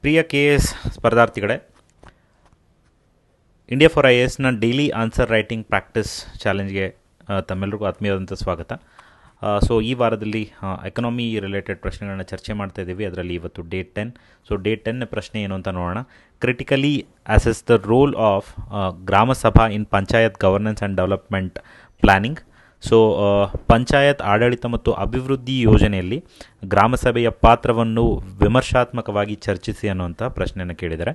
ಪ್ರಿಯ KS ಸ್ಪರ್ಧಾರ್ಥಿಗಳೇ, India for IASನ daily answer writing practice ಚಾಲೆಂಜ್ಗೆ ತಮ್ಮೆಲ್ಲರಿಗೂ ಆತ್ಮೀಯವಾದಂಥ ಸ್ವಾಗತ. ಸೊ ಈ ವಾರದಲ್ಲಿ ಎಕನಾಮಿ ರಿಲೇಟೆಡ್ ಪ್ರಶ್ನೆಗಳನ್ನ ಚರ್ಚೆ ಮಾಡ್ತಾ ಇದ್ದೀವಿ. ಅದರಲ್ಲಿ ಇವತ್ತು ಡೇ 10. ಸೊ ಡೇ 10ನ ಪ್ರಶ್ನೆ ಏನು ಅಂತ ನೋಡೋಣ. Critically assess the role of gram sabha in panchayat governance and development planning. So panchayat ಆಡಳಿತ ಮತ್ತು ಅಭಿವೃದ್ಧಿ ಯೋಜನೆಯಲ್ಲಿ ಗ್ರಾಮಸಭೆಯ ಪಾತ್ರವನ್ನು ವಿಮರ್ಶಾತ್ಮಕವಾಗಿ ಚರ್ಚಿಸಿ ಅನ್ನುವಂಥ ಪ್ರಶ್ನೆಯನ್ನು ಕೇಳಿದ್ದಾರೆ.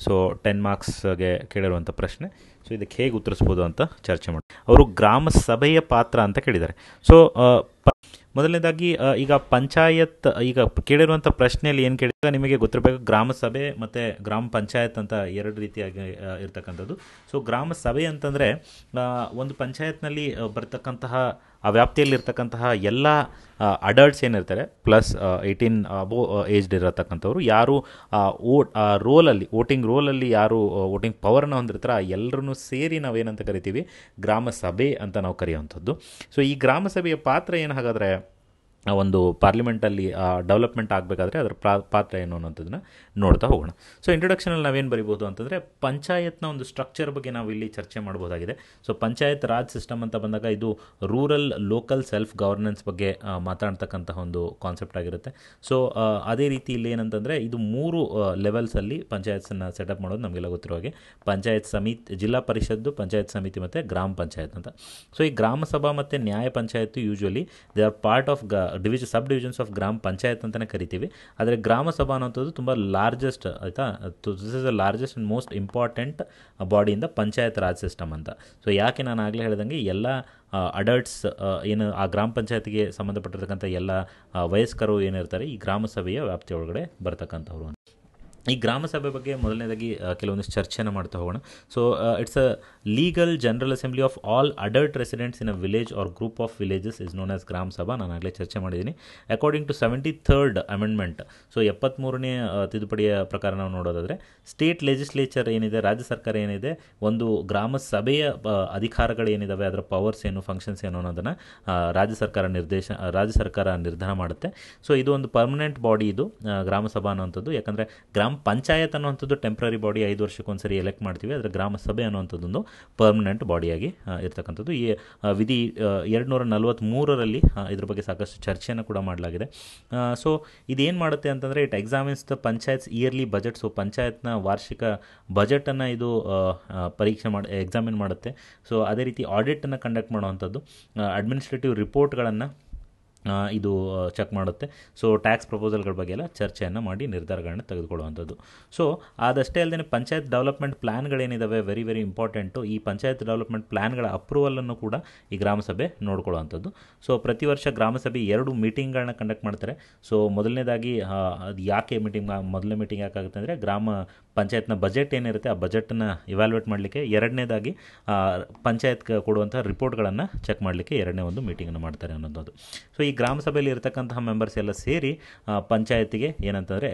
ಸೊ 10 ಮಾರ್ಕ್ಸ್ಗೆ ಕೇಳಿರುವಂಥ ಪ್ರಶ್ನೆ. ಸೊ ಇದಕ್ಕೆ ಹೇಗೆ ಉತ್ತರಿಸ್ಬೋದು ಅಂತ ಚರ್ಚೆ ಮಾಡಿ. ಅವರು ಗ್ರಾಮ ಸಭೆಯ ಪಾತ್ರ ಅಂತ ಕೇಳಿದ್ದಾರೆ. ಸೊ ಮೊದಲನೇದಾಗಿ ಈಗ ಪಂಚಾಯತ್ ಈಗ ಕೇಳಿರುವಂಥ ಪ್ರಶ್ನೆಯಲ್ಲಿ ಏನು ಕೇಳಿದಾಗ ನಿಮಗೆ ಗೊತ್ತಿರಬೇಕು, ಗ್ರಾಮ ಸಭೆ ಮತ್ತು ಗ್ರಾಮ ಪಂಚಾಯತ್ ಅಂತ ಎರಡು ರೀತಿಯಾಗಿ ಇರ್ತಕ್ಕಂಥದ್ದು. ಸೊ ಗ್ರಾಮ ಸಭೆ ಅಂತಂದರೆ ಒಂದು ಪಂಚಾಯತ್ನಲ್ಲಿ ಬರ್ತಕ್ಕಂತಹ ಆ ವ್ಯಾಪ್ತಿಯಲ್ಲಿರ್ತಕ್ಕಂತಹ ಎಲ್ಲ ಅಡಲ್ಟ್ಸ್ ಏನಿರ್ತಾರೆ ಪ್ಲಸ್ 18 ಅಬೋವ್ ಏಜ್ಡ್ ಇರತಕ್ಕಂಥವ್ರು ಯಾರು ವೋಟಿಂಗ್ ರೋಲಲ್ಲಿ ಯಾರು ವೋಟಿಂಗ್ ಪವರ್ನ ಹೊಂದಿರ್ತಾರೆ ಆ ಎಲ್ಲರೂ ಸೇರಿ ನಾವೇನಂತ ಕರಿತೀವಿ, ಗ್ರಾಮ ಸಭೆ ಅಂತ ನಾವು ಕರೆಯುವಂಥದ್ದು. ಸೊ ಈ ಗ್ರಾಮ ಸಭೆಯ ಪಾತ್ರ ಏನು ಹಾಗಾದರೆ ಒಂದು ಪಾರ್ಲಿಮೆಂಟಲ್ಲಿ ಡೆವಲಪ್ಮೆಂಟ್ ಆಗಬೇಕಾದ್ರೆ ಅದರ ಪಾತ್ರ ಏನು ಅನ್ನೋಂಥದ್ದನ್ನು ನೋಡ್ತಾ ಹೋಗೋಣ. ಸೊ ಇಂಟ್ರೊಡಕ್ಷನಲ್ಲಿ ನಾವೇನು ಬರಿಬೋದು ಅಂತಂದರೆ, ಪಂಚಾಯತ್ನ ಒಂದು ಸ್ಟ್ರಕ್ಚರ್ ಬಗ್ಗೆ ನಾವು ಇಲ್ಲಿ ಚರ್ಚೆ ಮಾಡ್ಬೋದಾಗಿದೆ. ಸೊ ಪಂಚಾಯತ್ ರಾಜ್ ಸಿಸ್ಟಮ್ ಅಂತ ಬಂದಾಗ ಇದು ರೂರಲ್ ಲೋಕಲ್ ಸೆಲ್ಫ್ ಗವರ್ನೆನ್ಸ್ ಬಗ್ಗೆ ಮಾತಾಡ್ತಕ್ಕಂತಹ ಒಂದು ಕಾನ್ಸೆಪ್ಟ್ ಆಗಿರುತ್ತೆ. ಸೊ ಅದೇ ರೀತಿ ಇಲ್ಲಿ ಏನಂತಂದರೆ ಇದು 3 ಲೆವೆಲ್ಸಲ್ಲಿ ಪಂಚಾಯತ್ಸನ್ನು ಸೆಟಪ್ ಮಾಡೋದು ನಮಗೆಲ್ಲ ಗೊತ್ತಿರೋ ಹಾಗೆ ಪಂಚಾಯತ್ ಸಮಿತಿ, ಜಿಲ್ಲಾ ಪರಿಷತ್ತು, ಪಂಚಾಯತ್ ಸಮಿತಿ ಮತ್ತು ಗ್ರಾಮ ಪಂಚಾಯತ್ ಅಂತ. ಸೊ ಈ ಗ್ರಾಮ ಸಭಾ ಮತ್ತು ನ್ಯಾಯ panchayat usually they are part of sub divisions of ಗ್ರಾಮ ಪಂಚಾಯತ್ ಅಂತಲೇ ಕರಿತೀವಿ. ಆದರೆ ಗ್ರಾಮ ಸಭಾ ಅನ್ನೋಂಥದ್ದು ತುಂಬ ಲಾರ್ಜೆಸ್ಟ್ ಆಯಿತಾ, this is the largest and most important body in the panchayat Raj system ಅಂತ. ಸೊ ಯಾಕೆ ನಾನು ಆಗಲೇ ಹೇಳಿದಂಗೆ ಎಲ್ಲ ಅಡಲ್ಟ್ಸ್ ಏನು ಆ ಗ್ರಾಮ ಪಂಚಾಯತ್ಗೆ ಸಂಬಂಧಪಟ್ಟಿರ್ತಕ್ಕಂಥ ಎಲ್ಲ ವಯಸ್ಕರು ಏನಿರ್ತಾರೆ ಈ ಗ್ರಾಮ ಸಭೆಯ ವ್ಯಾಪ್ತಿಯ ಒಳಗಡೆ ಬರ್ತಕ್ಕಂಥವ್ರು. ಈ ಗ್ರಾಮ ಸಭೆ ಬಗ್ಗೆ ಮೊದಲನೇದಾಗಿ ಕೆಲವೊಂದಿಷ್ಟು ಚರ್ಚೆನ ಮಾಡ್ತಾ ಹೋಗೋಣ. So it's a legal general assembly of all adult residents in a village or group of villages is known as gram sabha. ನಾನು ಆಗಲೇ ಚರ್ಚೆ ಮಾಡಿದ್ದೀನಿ. According to 73rd amendment, so 73ನೇ ತಿದ್ದುಪಡಿಯ ಪ್ರಕಾರ ನಾವು ನೋಡೋದಾದರೆ ಸ್ಟೇಟ್ ಲೆಜಿಸ್ಲೇಚರ್ ಏನಿದೆ, ರಾಜ್ಯ ಸರ್ಕಾರ ಏನಿದೆ, ಒಂದು ಗ್ರಾಮ ಸಭೆಯ ಅಧಿಕಾರಗಳು ಏನಿದ್ದಾವೆ, ಅದರ ಪವರ್ಸ್ ಏನು, ಫಂಕ್ಷನ್ಸ್ ಏನು ಅನ್ನೋದನ್ನು ರಾಜ್ಯ ಸರ್ಕಾರ ನಿರ್ಧಾರ ಮಾಡುತ್ತೆ. ಸೊ ಇದು ಒಂದು ಪರ್ಮನೆಂಟ್ ಬಾಡಿ ಇದು ಗ್ರಾಮ ಸಭಾ ಅನ್ನುವಂಥದ್ದು. ಯಾಕಂದರೆ ಗ್ರಾಮ ಪಂಚಾಯತ್ ಅನ್ನುವಂಥದ್ದು ಟೆಂಪ್ರರಿ ಬಾಡಿ, 5 ವರ್ಷಕ್ಕೊಂದ್ಸರಿ ಎಲೆಕ್ಟ್ ಮಾಡ್ತೀವಿ. ಆದರೆ ಗ್ರಾಮ ಸಭೆ ಅನ್ನುವಂಥದ್ದೊಂದು ಪರ್ಮನೆಂಟ್ ಬಾಡಿಯಾಗಿ ಇರ್ತಕ್ಕಂಥದ್ದು. ಈ ವಿಧಿ 243ರಲ್ಲಿ ಇದ್ರ ಬಗ್ಗೆ ಸಾಕಷ್ಟು ಚರ್ಚೆಯನ್ನು ಕೂಡ ಮಾಡಲಾಗಿದೆ. ಸೊ ಇದೇನು ಮಾಡುತ್ತೆ ಅಂತಂದರೆ it examines the panchayats yearly budget. So ಪಂಚಾಯತ್ನ ವಾರ್ಷಿಕ ಬಜೆಟನ್ನು ಇದು ಎಕ್ಸಾಮಿನ್ ಮಾಡುತ್ತೆ. ಸೊ ಅದೇ ರೀತಿ ಆಡಿಟನ್ನು ಕಂಡಕ್ಟ್ ಮಾಡುವಂಥದ್ದು, ಅಡ್ಮಿನಿಸ್ಟ್ರೇಟಿವ್ ರಿಪೋರ್ಟ್ಗಳನ್ನು ಇದು ಚೆಕ್ ಮಾಡುತ್ತೆ. ಸೊ ಟ್ಯಾಕ್ಸ್ ಪ್ರಪೋಸಲ್ಗಳ ಬಗ್ಗೆ ಎಲ್ಲ ಚರ್ಚೆಯನ್ನು ಮಾಡಿ ನಿರ್ಧಾರಗಳನ್ನ ತೆಗೆದುಕೊಳ್ಳುವಂಥದ್ದು. ಸೊ ಅದಷ್ಟೇ ಅಲ್ಲದೆ ಪಂಚಾಯತ್ ಡೆವಲಪ್ಮೆಂಟ್ ಪ್ಲ್ಯಾನ್ಗಳೇನಿದ್ದಾವೆ ವೆರಿ ವೆರಿ ಇಂಪಾರ್ಟೆಂಟು. ಈ ಪಂಚಾಯತ್ ಡೆವಲಪ್ಮೆಂಟ್ ಪ್ಲ್ಯಾನ್ಗಳ ಅಪ್ರೂವಲನ್ನು ಕೂಡ ಈ ಗ್ರಾಮಸಭೆ ನೋಡ್ಕೊಳ್ಳುವಂಥದ್ದು. ಸೊ ಪ್ರತಿ ವರ್ಷ ಗ್ರಾಮಸಭೆ 2 ಮೀಟಿಂಗ್ಗಳನ್ನ ಕಂಡಕ್ಟ್ ಮಾಡ್ತಾರೆ. ಸೊ ಮೊದಲನೇದಾಗಿ ಅದು ಯಾಕೆ ಮೊದಲನೇ ಮೀಟಿಂಗ್ ಯಾಕಾಗುತ್ತೆ ಅಂದರೆ ಗ್ರಾಮ ಪಂಚಾಯತ್ನ ಬಜೆಟ್ ಏನಿರುತ್ತೆ ಆ ಬಜೆಟನ್ನು ಇವ್ಯಾಲ್ಯೂಯೇಟ್ ಮಾಡಲಿಕ್ಕೆ. ಎರಡನೇದಾಗಿ ಪಂಚಾಯತ್ ಕೊಡುವಂಥ ರಿಪೋರ್ಟ್ಗಳನ್ನು ಚೆಕ್ ಮಾಡಲಿಕ್ಕೆ 2ನೇ ಒಂದು ಮೀಟಿಂಗನ್ನು ಮಾಡ್ತಾರೆ ಅನ್ನೋದು. ಸೊ ಈ ಗ್ರಾಮ ಸಭೆಯಲ್ಲಿ ಇರತಕ್ಕಂತಹ ಮೆಂಬರ್ಸ್ ಎಲ್ಲ ಸೇರಿ ಪಂಚಾಯತಿಗೆ ಏನಂತಂದರೆ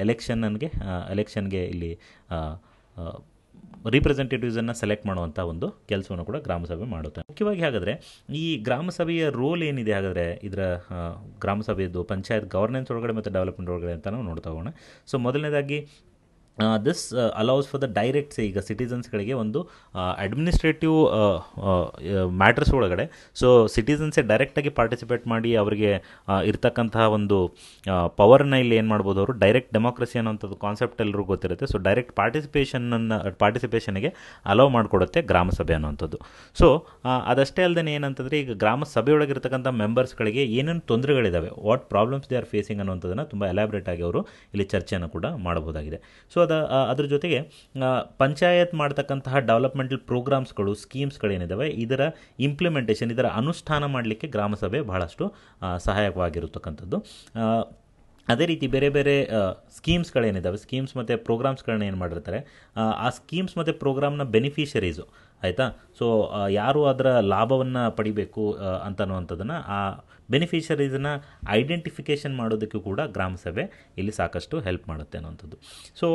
ಎಲೆಕ್ಷನ್ಗೆ ಇಲ್ಲಿ ರಿಪ್ರೆಸೆಂಟೇಟಿವ್ಸನ್ನು ಸೆಲೆಕ್ಟ್ ಮಾಡುವಂಥ ಒಂದು ಕೆಲಸವನ್ನು ಕೂಡ ಗ್ರಾಮಸಭೆ ಮಾಡುತ್ತೆ. ಮುಖ್ಯವಾಗಿ ಹಾಗಾದರೆ ಈ ಗ್ರಾಮಸಭೆಯ ರೋಲ್ ಏನಿದೆ, ಹಾಗಾದರೆ ಇದರ ಗ್ರಾಮಸಭೆಯದು ಪಂಚಾಯತ್ ಗವರ್ನೆನ್ಸ್ ಒಳಗಡೆ ಮತ್ತು ಡೆವಲಪ್ಮೆಂಟ್ ಒಳಗಡೆ ಅಂತ ನಾವು ನೋಡ್ತಾ ಹೋಗೋಣ. ಸೊ ಮೊದಲನೇದಾಗಿ this allows for the direct ಈಗ ಸಿಟಿಸನ್ಸ್ಗಳಿಗೆ ಒಂದು ಅಡ್ಮಿನಿಸ್ಟ್ರೇಟಿವ್ ಮ್ಯಾಟರ್ಸ್ ಒಳಗಡೆ ಸೊ ಸಿಟಿಸನ್ಸೇ ಡೈರೆಕ್ಟಾಗಿ ಪಾರ್ಟಿಸಿಪೇಟ್ ಮಾಡಿ ಅವರಿಗೆ ಇರ್ತಕ್ಕಂತಹ ಒಂದು ಪವರ್ನ ಇಲ್ಲಿ ಏನು ಮಾಡ್ಬೋದು, ಅವರು ಡೈರೆಕ್ಟ್ ಡೆಮೋಕ್ರಸಿ ಅನ್ನೋಂಥದ್ದು ಕಾನ್ಸೆಪ್ಟ್ ಎಲ್ಲರಿಗೂ ಗೊತ್ತಿರುತ್ತೆ. ಸೊ ಡೈರೆಕ್ಟ್ ಪಾರ್ಟಿಸಿಪೇಷನ್ಗೆ ಅಲೌ ಮಾಡಿಕೊಡುತ್ತೆ ಗ್ರಾಮಸಭೆ ಅನ್ನೋಂಥದ್ದು. ಸೊ ಅದಷ್ಟೇ ಅಲ್ಲದೆ ಏನಂತಂದರೆ ಈಗ ಗ್ರಾಮ ಸಭೆಯೊಳಗಿರ್ತಕ್ಕಂಥ ಮೆಂಬರ್ಸ್ಗಳಿಗೆ ಏನೇನು ತೊಂದರೆಗಳಿದ್ದಾವೆ, what problems they are facing ಅನ್ನೋಂಥದ್ದನ್ನು ತುಂಬ ಎಲಾಬ್ರೇಟ್ ಆಗಿ ಅವರು ಇಲ್ಲಿ ಚರ್ಚೆಯನ್ನು ಕೂಡ ಮಾಡಬಹುದಾಗಿದೆ. ಸೊ ಅದ್ರ ಜೊತೆಗೆ ಪಂಚಾಯತ್ ಮಾಡ್ತಕ್ಕಂತಹ ಡೆವಲಪ್ಮೆಂಟಲ್ ಪ್ರೋಗ್ರಾಮ್ಸ್ಗಳು, ಸ್ಕೀಮ್ಸ್ಗಳೇನಿದ್ದಾವೆ ಇದರ ಇಂಪ್ಲಿಮೆಂಟೇಷನ್, ಇದರ ಅನುಷ್ಠಾನ ಮಾಡಲಿಕ್ಕೆ ಗ್ರಾಮಸಭೆ ಬಹಳಷ್ಟು ಸಹಾಯಕವಾಗಿರತಕ್ಕಂಥದ್ದು. ಅದೇ ರೀತಿ ಬೇರೆ ಬೇರೆ ಸ್ಕೀಮ್ಸ್ಗಳೇನಿದ್ದಾವೆ, ಸ್ಕೀಮ್ಸ್ ಮತ್ತು ಪ್ರೋಗ್ರಾಮ್ಸ್ಗಳನ್ನ ಏನು ಮಾಡಿರ್ತಾರೆ, ಆ ಸ್ಕೀಮ್ಸ್ ಮತ್ತು ಪ್ರೋಗ್ರಾಮ್ನ ಬೆನಿಫಿಷರೀಸು ಆಯಿತಾ. ಸೊ ಯಾರು ಅದರ ಲಾಭವನ್ನು ಪಡಿಬೇಕು ಅಂತನ್ನುವಂಥದ್ದನ್ನು ಆ ಬೆನಿಫಿಷರೀಸನ್ನು ಐಡೆಂಟಿಫಿಕೇಷನ್ ಮಾಡೋದಕ್ಕೂ ಕೂಡ ಗ್ರಾಮಸಭೆ ಇಲ್ಲಿ ಸಾಕಷ್ಟು ಹೆಲ್ಪ್ ಮಾಡುತ್ತೆ ಅನ್ನೋಂಥದ್ದು. ಸೊ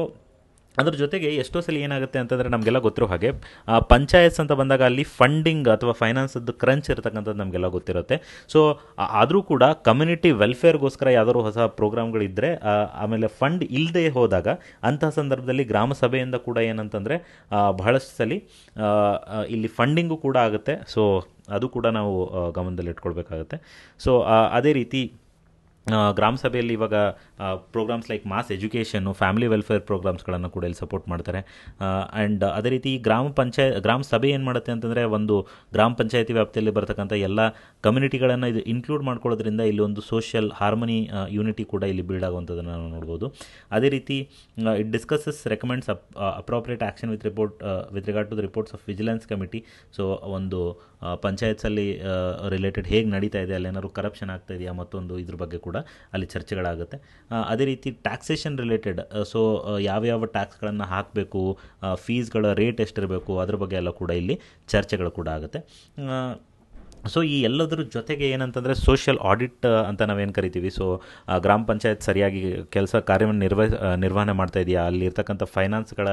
ಅದ್ರ ಜೊತೆಗೆ ಎಷ್ಟೋ ಸಲ ಏನಾಗುತ್ತೆ ಅಂತಂದರೆ ನಮಗೆಲ್ಲ ಗೊತ್ತಿರೋ ಹಾಗೆ ಪಂಚಾಯತ್ಸ್ ಅಂತ ಬಂದಾಗ ಅಲ್ಲಿ ಫಂಡಿಂಗ್ ಅಥವಾ ಫೈನಾನ್ಸದ್ದು ಕ್ರಂಚ್ ಇರತಕ್ಕಂಥದ್ದು ನಮಗೆಲ್ಲ ಗೊತ್ತಿರುತ್ತೆ. ಸೊ ಆದರೂ ಕೂಡ ಕಮ್ಯುನಿಟಿ ವೆಲ್ಫೇರ್ಗೋಸ್ಕರ ಯಾವ್ದಾದ್ರು ಹೊಸ ಪ್ರೋಗ್ರಾಮ್ಗಳಿದ್ದರೆ, ಆಮೇಲೆ ಫಂಡ್ ಇಲ್ಲದೆ ಹೋದಾಗ ಅಂತಹ ಸಂದರ್ಭದಲ್ಲಿ ಗ್ರಾಮ ಸಭೆಯಿಂದ ಕೂಡ ಏನಂತಂದರೆ ಬಹಳಷ್ಟು ಸಲ ಇಲ್ಲಿ ಫಂಡಿಂಗು ಕೂಡ ಆಗುತ್ತೆ. ಸೊ ಅದು ಕೂಡ ನಾವು ಗಮನದಲ್ಲಿ ಇಟ್ಕೊಳ್ಬೇಕಾಗತ್ತೆ. ಸೊ ಅದೇ ರೀತಿ ಗ್ರಾಮ ಸಭೆಯಲ್ಲಿ ಇವಾಗ ಪ್ರೋಗ್ರಾಮ್ಸ್ ಲೈಕ್ ಮಾಸ್ ಎಜುಕೇಷನ್ನು, ಫ್ಯಾಮಿಲಿ ವೆಲ್ಫೇರ್ ಪ್ರೋಗ್ರಾಮ್ಸ್ಗಳನ್ನು ಕೂಡ ಇಲ್ಲಿ ಸಪೋರ್ಟ್ ಮಾಡ್ತಾರೆ. ಆ್ಯಂಡ್ ಅದೇ ರೀತಿ ಗ್ರಾಮ ಸಭೆ ಏನು ಮಾಡುತ್ತೆ ಅಂತಂದರೆ ಒಂದು ಗ್ರಾಮ ಪಂಚಾಯತಿ ವ್ಯಾಪ್ತಿಯಲ್ಲಿ ಬರ್ತಕ್ಕಂಥ ಎಲ್ಲ ಕಮ್ಯುನಿಟಿಗಳನ್ನು ಇದು ಇನ್ಕ್ಲೂಡ್ ಮಾಡ್ಕೊಳ್ಳೋದ್ರಿಂದ ಇಲ್ಲಿ ಒಂದು ಸೋಷಿಯಲ್ ಹಾರ್ಮನಿ, ಯೂನಿಟಿ ಕೂಡ ಇಲ್ಲಿ ಬಿಲ್ಡ್ ಆಗುವಂಥದ್ದನ್ನು ನಾವು ನೋಡ್ಬೋದು. ಅದೇ ರೀತಿ it discusses recommends appropriate action with regard to the reports of vigilance committee. So ಒಂದು ಪಂಚಾಯತ್ಸಲ್ಲಿ ರಿಲೇಟೆಡ್ ಹೇಗೆ ನಡೀತಾ ಇದೆ, ಅಲ್ಲೇನಾದ್ರು ಕರಪ್ಷನ್ ಆಗ್ತಾ ಇದೆಯಾ, ಮತ್ತೊಂದು ಇದ್ರ ಬಗ್ಗೆ ಕೂಡ ಅಲ್ಲಿ ಚರ್ಚೆಗಳಾಗುತ್ತೆ. ಅದೇ ರೀತಿ ಟ್ಯಾಕ್ಸೇಷನ್ ರಿಲೇಟೆಡ್, ಸೊ ಯಾವ್ಯಾವ ಟ್ಯಾಕ್ಸ್ಗಳನ್ನು ಹಾಕಬೇಕು, ಫೀಸ್ಗಳ ರೇಟ್ ಎಷ್ಟಿರಬೇಕು, ಅದ್ರ ಬಗ್ಗೆ ಎಲ್ಲ ಕೂಡ ಇಲ್ಲಿ ಚರ್ಚೆಗಳು ಕೂಡ ಆಗುತ್ತೆ. ಸೊ ಈ ಎಲ್ಲದರ ಜೊತೆಗೆ ಏನಂತಂದರೆ ಸೋಷಿಯಲ್ ಆಡಿಟ್ ಅಂತ ನಾವೇನು ಕರಿತೀವಿ. ಸೊ ಗ್ರಾಮ ಪಂಚಾಯತ್ ಸರಿಯಾಗಿ ಕಾರ್ಯವನ್ನು ನಿರ್ವಹಣೆ ಮಾಡ್ತಾ ಇದೆಯಾ, ಅಲ್ಲಿರ್ತಕ್ಕಂಥ ಫೈನಾನ್ಸ್ಗಳ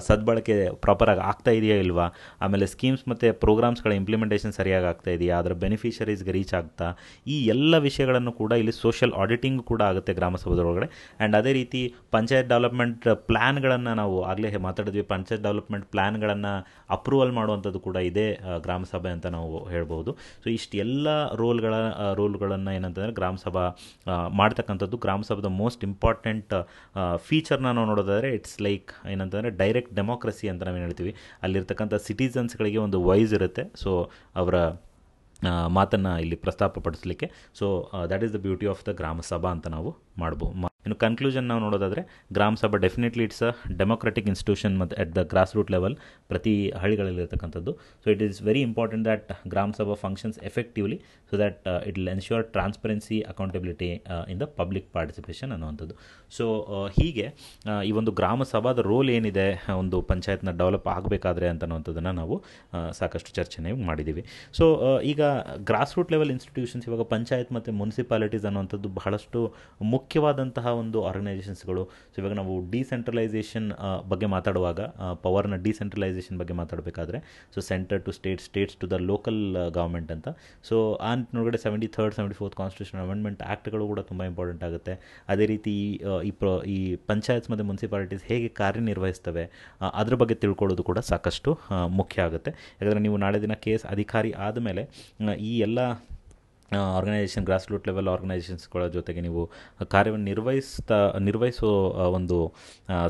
ಸದ್ಬಳಕೆ ಪ್ರಾಪರಾಗಿ ಆಗ್ತಾ ಇದೆಯಾ ಇಲ್ವಾ, ಆಮೇಲೆ ಸ್ಕೀಮ್ಸ್ ಮತ್ತು ಪ್ರೋಗ್ರಾಮ್ಸ್ಗಳ ಇಂಪ್ಲಿಮೆಂಟೇಷನ್ ಸರಿಯಾಗಿ ಆಗ್ತಾ ಇದೆಯಾ, ಅದರ ಬೆನಿಫಿಷರೀಸ್ಗೆ ರೀಚ್ ಆಗ್ತಾ, ಈ ಎಲ್ಲ ವಿಷಯಗಳನ್ನು ಕೂಡ ಇಲ್ಲಿ ಸೋಷಿಯಲ್ ಆಡಿಟಿಂಗ್ ಕೂಡ ಆಗುತ್ತೆ ಗ್ರಾಮಸಭೆದೊಳಗಡೆ. ಆ್ಯಂಡ್ ಅದೇ ರೀತಿ ಪಂಚಾಯತ್ ಡೆವಲಪ್ಮೆಂಟ್ ಪ್ಲ್ಯಾನ್ಗಳನ್ನು ನಾವು ಆಗಲೇ ಮಾತಾಡಿದ್ವಿ, ಪಂಚಾಯತ್ ಡೆವಲಪ್ಮೆಂಟ್ ಪ್ಲ್ಯಾನ್ಗಳನ್ನು ಅಪ್ರೂವಲ್ ಮಾಡುವಂಥದ್ದು ಕೂಡ ಇದೆ ಗ್ರಾಮಸಭೆ ಅಂತ ನಾವು ಹೇಳ್ಬೋದು. ಸೊ ಇಷ್ಟೆಲ್ಲ ರೋಲ್ಗಳನ್ನು ಏನಂತಂದರೆ ಗ್ರಾಮಸಭಾ ಮಾಡ್ತಕ್ಕಂಥದ್ದು. ಗ್ರಾಮಸಭಾದ ಮೋಸ್ಟ್ ಇಂಪಾರ್ಟೆಂಟ್ ಫೀಚರ್ನ ನಾವು ನೋಡೋದಾದರೆ ಇಟ್ಸ್ ಲೈಕ್ ಏನಂತಂದರೆ ಡೈರೆಕ್ಟ್ ಡೆಮೋಕ್ರಸಿ ಅಂತ ನಾವೇನು ಹೇಳ್ತೀವಿ. ಅಲ್ಲಿರ್ತಕ್ಕಂಥ ಸಿಟಿಸನ್ಸ್ಗಳಿಗೆ ಒಂದು ವಾಯ್ಸ್ ಇರುತ್ತೆ. ಸೊ ಅವರ ಮಾತನ್ನು ಇಲ್ಲಿ ಪ್ರಸ್ತಾಪಪಡಿಸಲಿಕ್ಕೆ. So that is the beauty of the gram sabha ಅಂತ ನಾವು ಮಾಡ್ಬೋದು. ಇನ್ನು ಕನ್ಕ್ಲೂಷನ್ ನಾವು ನೋಡೋದಾದರೆ gram sabha definitely it's a democratic institution ಮತ್ತು at the grass root level ಪ್ರತಿ ಹಳ್ಳಿಗಳಲ್ಲಿರ್ತಕ್ಕಂಥದ್ದು. So it is very important that gram sabha functions effectively so that it will ensure transparency, accountability in the public participation ಅನ್ನುವಂಥದ್ದು. ಸೊ ಹೀಗೆ ಈ ಒಂದು ಗ್ರಾಮಸಭಾದ roll ಏನಿದೆ ಒಂದು ಪಂಚಾಯತ್ನ ಡೆವಲಪ್ ಆಗಬೇಕಾದ್ರೆ ಅಂತನ್ನುವಂಥದ್ದನ್ನು ನಾವು ಸಾಕಷ್ಟು ಚರ್ಚೆನೇ ಮಾಡಿದ್ದೀವಿ. ಸೊ ಈಗ ಗ್ರಾಸ್ ರೂಟ್ ಲೆವೆಲ್ ಇನ್ಸ್ಟಿಟ್ಯೂಷನ್ಸ್, ಇವಾಗ ಪಂಚಾಯತ್ ಮತ್ತು ಮುನ್ಸಿಪಾಲಿಟೀಸ್ ಅನ್ನುವಂಥದ್ದು ಬಹಳಷ್ಟು ಮುಖ್ಯವಾದಂತಹ ಒಂದು ಆರ್ಗನೈಸೇಷನ್ಸ್ಗಳು. ಸೊ ಇವಾಗ ನಾವು ಡಿಸೆಂಟ್ರಲೈಸೇಷನ್ ಬಗ್ಗೆ ಮಾತಾಡುವಾಗ, ಪವರ್ನ ಡಿಸೆಂಟ್ರಲೈಸೇಷನ್ ಬಗ್ಗೆ ಮಾತಾಡಬೇಕಾದ್ರೆ, so centre to states to the local government ಅಂತ. ಸೊ ಆ ನಿಟ್ಟಿನೊಳಗಡೆ 73rd 74th ಕಾನ್ಸ್ಟಿಟ್ಯೂಷನ್ ಅಮೆಂಡ್ಮೆಂಟ್ ಆ್ಯಕ್ಟ್ಗಳು ಕೂಡ ತುಂಬ ಇಂಪಾರ್ಟೆಂಟ್ ಆಗುತ್ತೆ. ಅದೇ ರೀತಿ ಈ ಪಂಚಾಯತ್ಸ್ ಮತ್ತು ಮುನ್ಸಿಪಾಲಿಟೀಸ್ ಹೇಗೆ ಕಾರ್ಯನಿರ್ವಹಿಸ್ತವೆ ಅದ್ರ ಬಗ್ಗೆ ತಿಳ್ಕೊಳ್ಳೋದು ಕೂಡ ಸಾಕಷ್ಟು ಮುಖ್ಯ ಆಗುತ್ತೆ. ಯಾಕಂದರೆ ನೀವು ನಾಳೆ ದಿನ KS ಅಧಿಕಾರಿ ಆದಮೇಲೆ ಈ ಎಲ್ಲ ಆರ್ಗನೈಸೇಷನ್, ಗ್ರಾಸ್ ರೂಟ್ ಲೆವೆಲ್ ಆರ್ಗನೈಸೇಷನ್ಸ್ಗಳ ಜೊತೆಗೆ ನೀವು ಕಾರ್ಯವನ್ನು ನಿರ್ವಹಿಸೋ ಒಂದು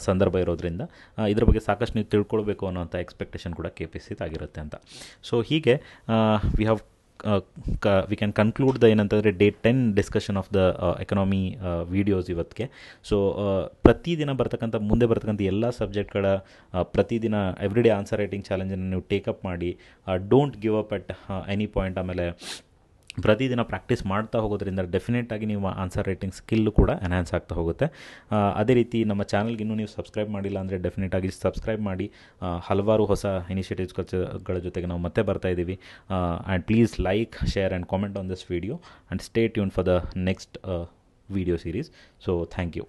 ಸಂದರ್ಭ ಇರೋದ್ರಿಂದ ಇದ್ರ ಬಗ್ಗೆ ಸಾಕಷ್ಟು ನೀವು ತಿಳ್ಕೊಳ್ಬೇಕು ಅನ್ನೋಂಥ ಎಕ್ಸ್ಪೆಕ್ಟೇಷನ್ ಕೂಡ KPSC ಆಗಿರುತ್ತೆ ಅಂತ. ಸೊ ಹೀಗೆ ವಿ ಕ್ಯಾನ್ ಕನ್ಕ್ಲೂಡ್ ದ ಏನಂತಂದರೆ day 10 discussion of the economy videos ಇವತ್ತಿಗೆ. ಸೊ ಪ್ರತಿದಿನ ಮುಂದೆ ಬರ್ತಕ್ಕಂಥ ಎಲ್ಲ ಸಬ್ಜೆಕ್ಟ್ಗಳ ಪ್ರತಿದಿನ ಎವ್ರಿಡೇ ಆನ್ಸರ್ ರೈಟಿಂಗ್ ಚಾಲೆಂಜನ್ನು ನೀವು ಟೇಕಪ್ ಮಾಡಿ, don't give up at any point. ಆಮೇಲೆ ಪ್ರತಿದಿನ ಪ್ರಾಕ್ಟೀಸ್ ಮಾಡ್ತಾ ಹೋಗೋದ್ರಿಂದ ಡೆಫಿನೆಟಾಗಿ ನೀವು ಆನ್ಸರ್ ರೈಟಿಂಗ್ ಸ್ಕಿಲ್ಲು ಕೂಡ ಎನ್ಹ್ಯಾನ್ಸ್ ಆಗ್ತಾ ಹೋಗುತ್ತೆ. ಅದೇ ರೀತಿ ನಮ್ಮ ಚಾನಲ್ಗೆ ಇನ್ನೂ ನೀವು ಸಬ್ಸ್ಕ್ರೈಬ್ ಮಾಡಿಲ್ಲ ಅಂದರೆ ಡೆಫಿನೆಟಾಗಿ ಸಬ್ಸ್ಕ್ರೈಬ್ ಮಾಡಿ. ಹಲವಾರು ಹೊಸ ಇನಿಷಿಯೇಟಿವ್ಸ್ಗಳ ಜೊತೆಗೆ ನಾವು ಮತ್ತೆ ಬರ್ತಾ ಇದ್ದೀವಿ. And please like, share and comment on this video and stay tune for the next video series. So thank you.